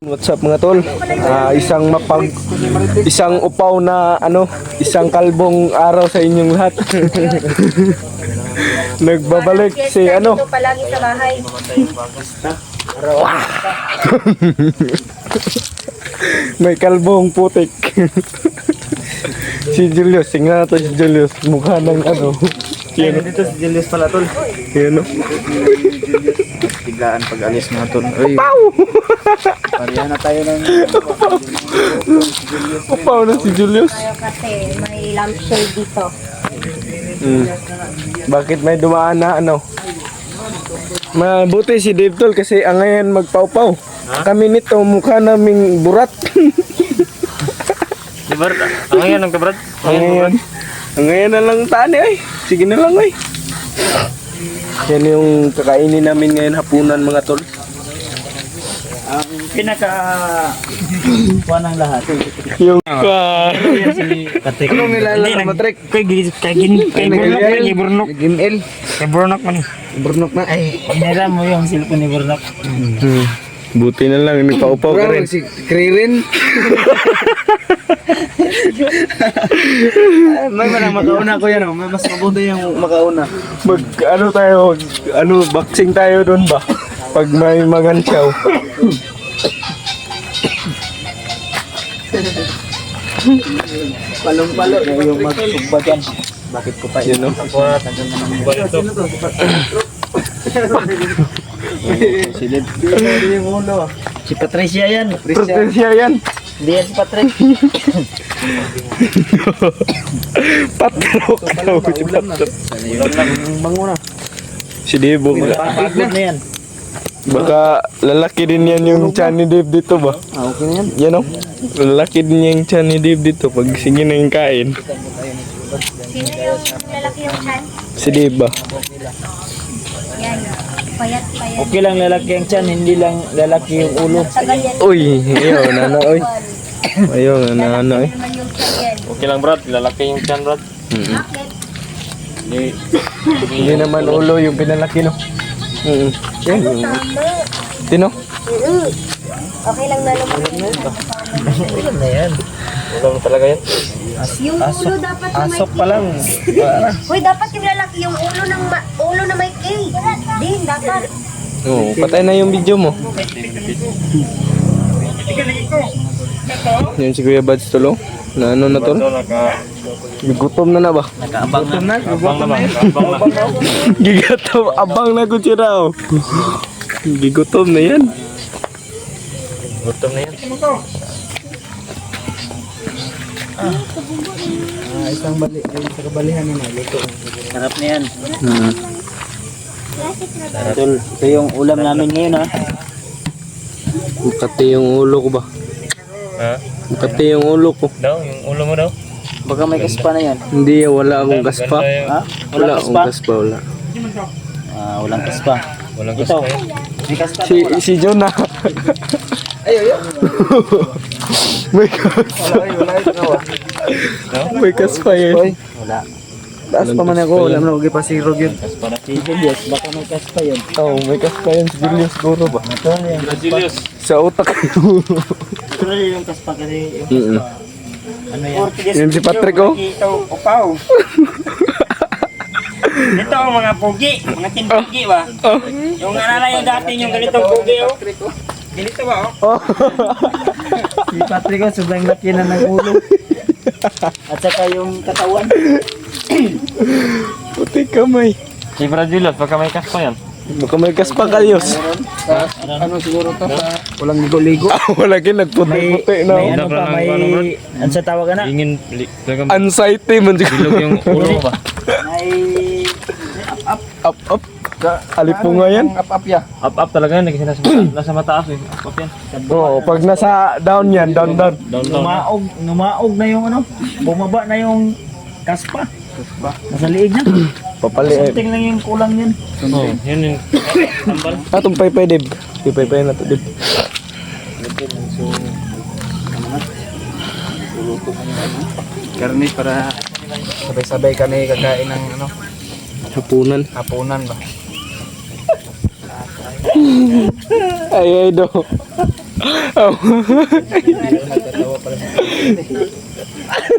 What's up mga tol? Isang upaw na isang kalbong araw sa inyong lahat. Nagbabalik si Dito palagi sa bahay. May kalbong putik. Si Julius, tingnan natin si Julius. Mukha ng Dito si Julius pala tol. Yan o. Biglaan pag alis mga tol. Uy, Upaw! parihan na tayo ng Upaw na si Julius. Tayo kasi may lampshade dito. Bakit may dumaan na Mabuti si Dave tol kasi ang ngayon magpaupaw. Kami nito mukha naming burat. Di ba? Ang ngayon ang kabrad? Ang ngayon na lang tani ay. Sige na lang ay. Yan yung kakainin namin ngayon hapunan mga tol. Ang pinaka kuha ng lahat. Yung Si Patrick. Anong nilalaro mo, Patrick? Kay Burnok. Gimel. Kay Burnok man. Burnok na ay. Inira mo yung cellphone ni Burnok. Buti na lang nagpaupaw ka rin. Si Kririn. May manang Makauna ko yan. May mas mabuti yung makauna. Boxing tayo doon ba? Pag may magantiyaw. Palong-palo. Yung magsugba dyan. Bakit ko pa Yun o. Silid. Yung ulo. Si Patricia yan. Patricia yan. Hindi yan si Patrick. Patro. Si Patro. Manguna. Si Debo. Pagod na yan. Baka lalaki din yan yung chan ni Dave dito ba? Okay na yan. Yan o. Lalaki din yung chan ni Dave dito pag sige na yung kain. Sino yung lalaki yung chan? Si Dave ba? Yan. Payat. Okay lang lalaki ang tiyan, hindi lang lalaki yung ulo. Tagal yan. Uy, ayaw nana oy. Ayaw nana oy. Naman yung chan yan. Okay lang Brad, lalaki yung tiyan Brad. Bakit? Hindi naman ulo yung pinalaki no. Yan yung Tama. tino. Okay lang na naman. Ilan na yan? Ulam na talaga yan. Yung ulo dapat na may Asok pa lang. Hoy, dapat yung lalaki yung ulo na may K. Din, dapat. Oo, patay na yung video mo. Yan si Kuya Bads tulo. Na na tol? Gutom na ba? Nakaabang na. Abang naman, abang na. Gigatom, abang na ko siraw. Gigutom na yan. Gutom na yan. Isang bali. Sa kabalihan na luto. Sarap na yan. Tol, ito yung ulam namin ngayon ha. Makati yung ulo ko ba? Ha? Makati yung ulo ko. Daw, yung ulo mo daw. Baka may kaspa na yan. Hindi, wala akong gaspa. Ganda yung- Ha? Wala Walang akong kaspa? gaspa, wala. Walang kaspa. Walang Ito. kaspa yan. May kaspa. Si John na. May kaspa. May kaspa yan. Wala. Taas pa man ako. Alam na huwag ipasirog yun. Kaspa na si Julius. Baka may kaspa yan. Oo, may kaspa yan si Julius Goro ba? Ito na yung kaspa. Julius. Sa utak yung Ito na yung kaspa kasi yung kaspa. Ano yan? Yan si Patrick oh. Ito, upaw. Ito ang mga pugi, mga tinpugi ba? Yung alala yung dati yung ganitong pugi oh. Ganito ba oh? Si Patrick ko, sobrang laki na ng ulo. At saka yung katawan. Puti kamay. Si Brad Julius, baka may kaspa yan. Baka may kaspa kalyos. Ano siguro to? Walang ligo-ligo. Wala kin nagputi-puti May na. ano pa, may... Ano sa tawag na? Ingin, talagang Anxiety man bilog siguro. yung ulo mo ba? May... Up. Alipunga yan. Up ya. Up talaga yan, kasi nasa mataas eh. Up yan. Oo, pag nasa down yan, down. Down. Numaog na yung ano, bumaba na yung kaspa. Nasa liig na. Papaliit. Something lang yung kulang yun. Oh, yun yung tambal. Atong paypay dib. Paypay na to dib. Karni para sabay-sabay kami kakain ng Hapunan. hapunan ba. Ay do. Oh.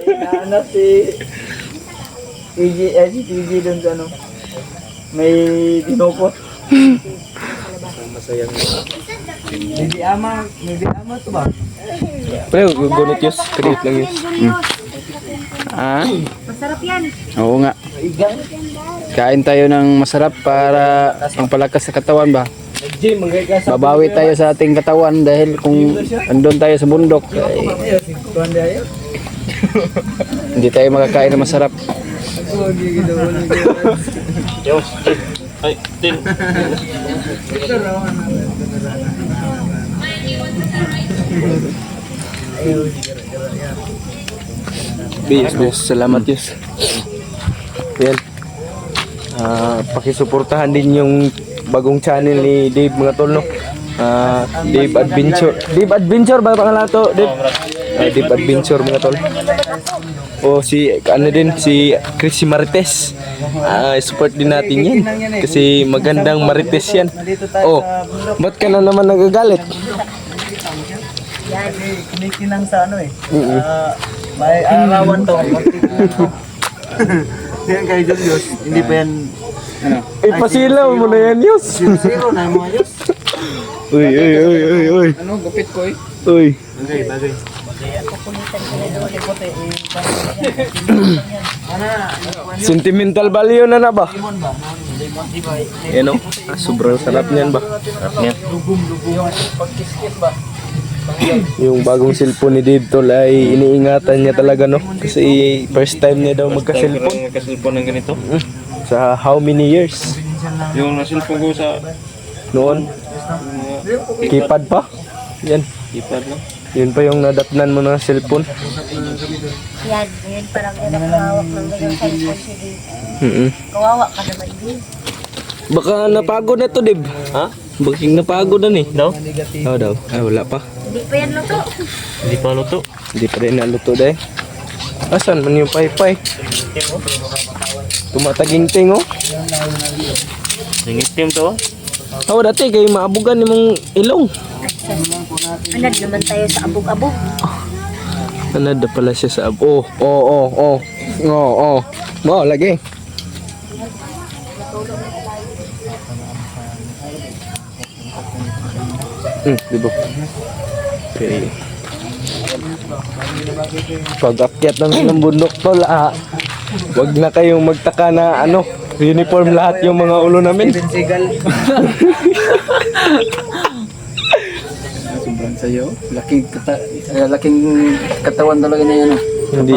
Nahanap si TG doon sa ano. May dinukot. May ama to ba? Pero gunot yus, create lang yus. Ah, Masarap yan. oo nga. Kain tayo ng masarap para pangpalakas sa katawan ba? Jim, magkaya sa Babawi tayo sa ating katawan dahil kung andun tayo sa bundok, hindi tayo makakain ng masarap. Yo, ay, tin. Yes. Salamat yus. Yan. Pakisuportahan din yung bagong channel ni Dave mga tol, no? Dave Adventure. Dave Adventure ba pangalan to? Dave Adventure mga tol. O si ano din si Chris Marites. Support din natin yan kasi magandang Marites yan. Oh, ba't ka na naman nagagalit? Kinikinang sa ano eh. May arawan to. Yan kay Julius, hindi pa yan Ipasilaw mo na yan, Yus. zero na yung mga Diyos. Uy. Ano, gupit ko eh. Uy. Bagay. Sentimental value na ba? Yan o. Sobrang sarap niyan ba? Sarap niya. Yung bagong cellphone ni Dave tol ay iniingatan niya talaga, no? Kasi first time niya daw magka-cellphone. Nagka-cellphone ng ganito. Sa how many years? Yung na-cellphone ko sa Noon? Keypad pa? Yan. ipad lang. Yun pa yung nadatnan mo ng cellphone. Yan. Ngayon parang yan ang hawak ng ganyang cellphone si Dave. Kawawa ka naman, Dave. Baka napagod na to, Dave. Ha? Baka napagod na ni. Daw? Oo daw. Ay, wala pa. Hindi pa yan luto. Hindi pa luto. Hindi pa rin naluto dahil. Asan man yung paypay? Tumataging-ting, oh. Yung itim to. Oo, dati kayo maabugan ni mong ilong. Anad naman tayo sa abog-abog. Anad na pala siya sa Oo, lagi. Di ba? Okay. Pag-akyat ng bundok tol, wag na kayong magtaka na uniform lahat yung mga ulo namin. Sigal. Sobrang sayo. Laking katawan talaga niya yan. Hindi.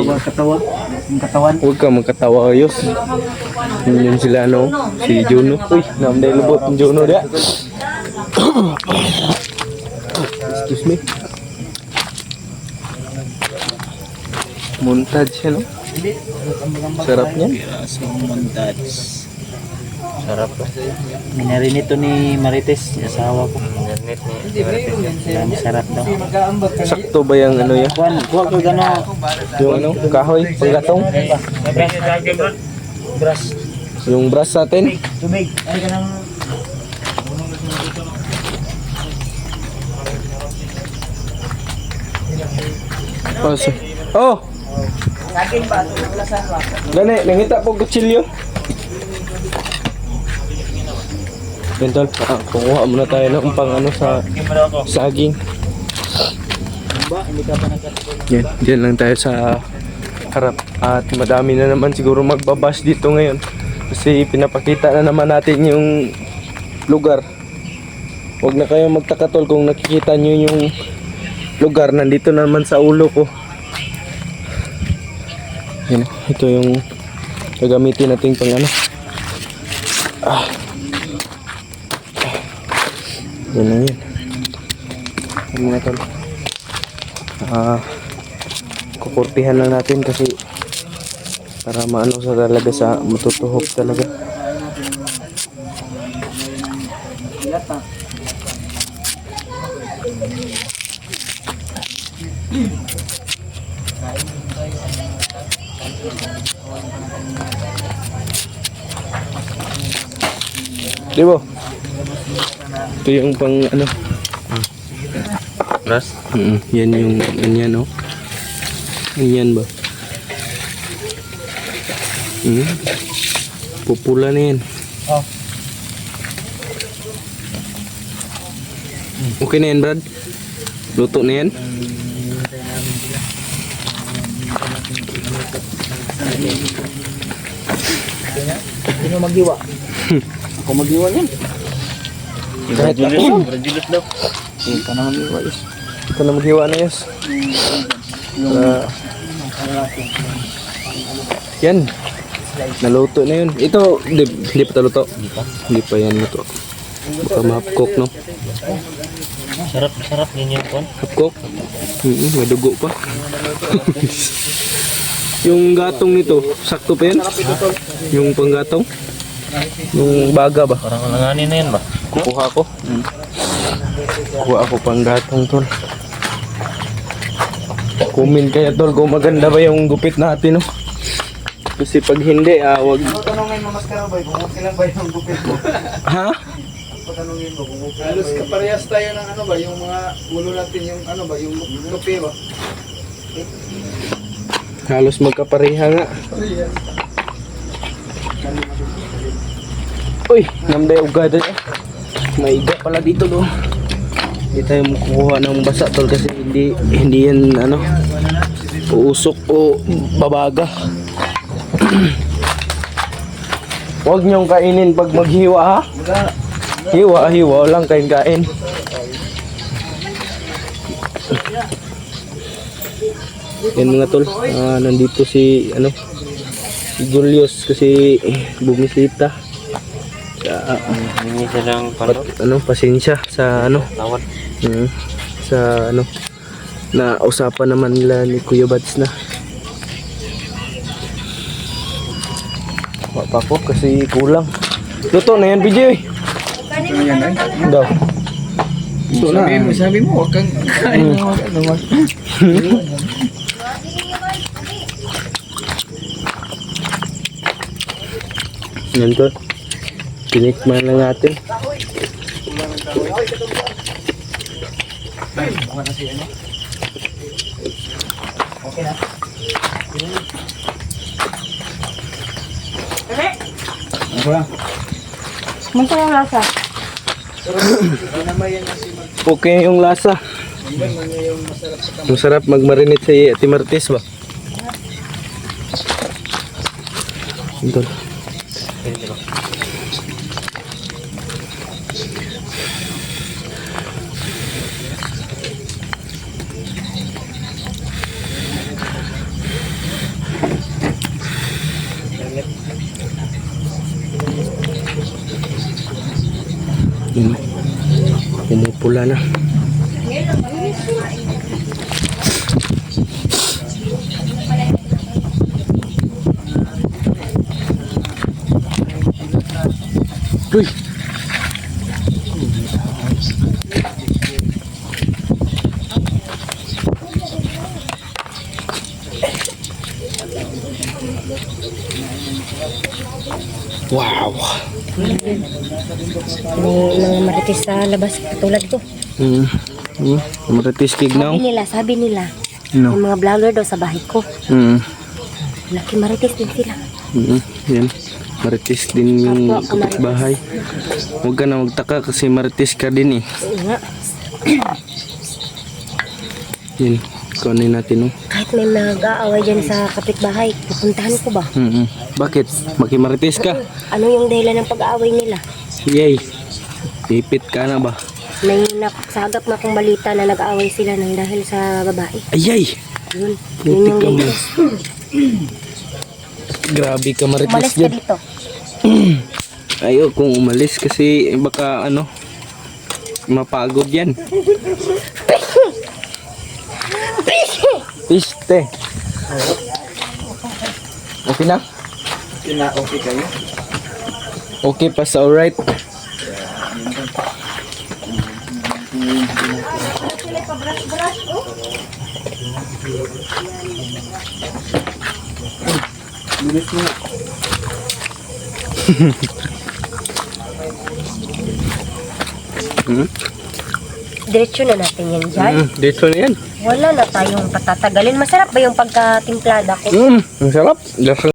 Katawan. Huwag ka magkatawa, ayos. Yun sila, si Juno. Uy, namday lubot yung Juno dia. Excuse me. Montage siya, no? Sarap niyan. Sarap to. Minarin ito ni Marites, asawa ko. Internet ni. Ang sarap daw. Sakto ba yung yan? Kuha ko gano'n. Yung kahoy, panggatong? Grass. Yung brass natin? Tubig. Ay ka nang... Oh! Saging ba? Tulasan ba? Gani, nangita po kutsilyo. Bentol, kumuha muna tayo ng pang sa saging. Hindi ka pa nagkatulog. Yan, dyan lang tayo sa harap. At madami na naman siguro magbabas dito ngayon. Kasi pinapakita na naman natin yung lugar. Huwag na kayo magtakatol kung nakikita nyo yung lugar. Nandito na naman sa ulo ko. Yan, ito yung gagamitin natin pang yan lang yun. Yan mga tol. Kukurtihan lang natin kasi para maano sa talaga sa matutuhog talaga. Di ba? Ito yung pang Atras. Yan yung, yan oh. Yan ba? Pupula na yan. Oh. Okay na yan, Brad? Luto na yan? Sino maghiwa? Ako maghiwa yan. Kahit ako. Julius daw. Ika na maghiwa is. Ito na maghiwa na yun. Yan. Naluto na yun. Ito, hindi pa luto. Hindi pa yan luto. Baka ma-half-cook, no? Sarap din yung kon. Half-cook? May dugo pa. Yung gatong nito, sakto pa yan? Yung panggatong? Yung baga ba? Parang alanganin na yan ba? Kukuha ko. Kukuha ako panggatong, tol. Comment kaya, tol, kung maganda ba yung gupit natin, no? Kasi pag hindi, wag... Tanongin mo mas karabay kung okay lang ba yung gupit mo. Ha? Patanongin mo kung okay. Halos kaparehas tayo ng ano ba, yung mga ulo natin, yung ano ba, yung lupi ba? Halos magkapareha nga. Uy, namday ugada eh. May iga pala dito do. Hindi tayo makukuha ng basa, tol, kasi hindi yan ano, uusok o babaga. Huwag niyong kainin pag maghiwa, ha? Hiwa lang kain. Yan mga tol, nandito si si Julius kasi bumisita. Hindi silang pano. Pasensya sa Tawad. sa na usapan naman nila ni Kuya Bads na. Wala pa po kasi kulang. Luto na yan, BJ. Daw. Sabi mo, huwag kang kain ng ano. Yan to. Tinikman lang natin. Masa yung lasa? Okay yung lasa. Masarap mag-marinate si Ate Martes ba? Ito. Pumupula na. Uy. Wow. May mga marites sa labas katulad ko. Marites kignaw. Sabi nila, No. yung mga vlogger daw sa bahay ko. Laki marites din sila. Yan. Marites din yung kapitbahay. Huwag ka na magtaka kasi marites ka din eh. Oo nga. Yan. Kunin natin, no? Kahit may nag-aaway dyan sa kapitbahay, pupuntahan ko ba? Bakit? Makimarites ka? Ano yung dahilan ng pag-aaway nila? Yay. Ipit ka na ba? May nagsagap na akong balita na nag-aaway sila ng dahil sa babae. Ayay! Yun. Yun Putik yung ka mo. latest. Grabe ka marites Umalis ka dyan. dito. Ayaw kung umalis kasi baka mapagod yan. Piste. Okay na? Okay kayo? Okay pa sa alright. diretso na natin yan dyan. Dito na yan. Wala na tayong patatagalin. Masarap ba yung pagkatimplada ko? Ang sarap.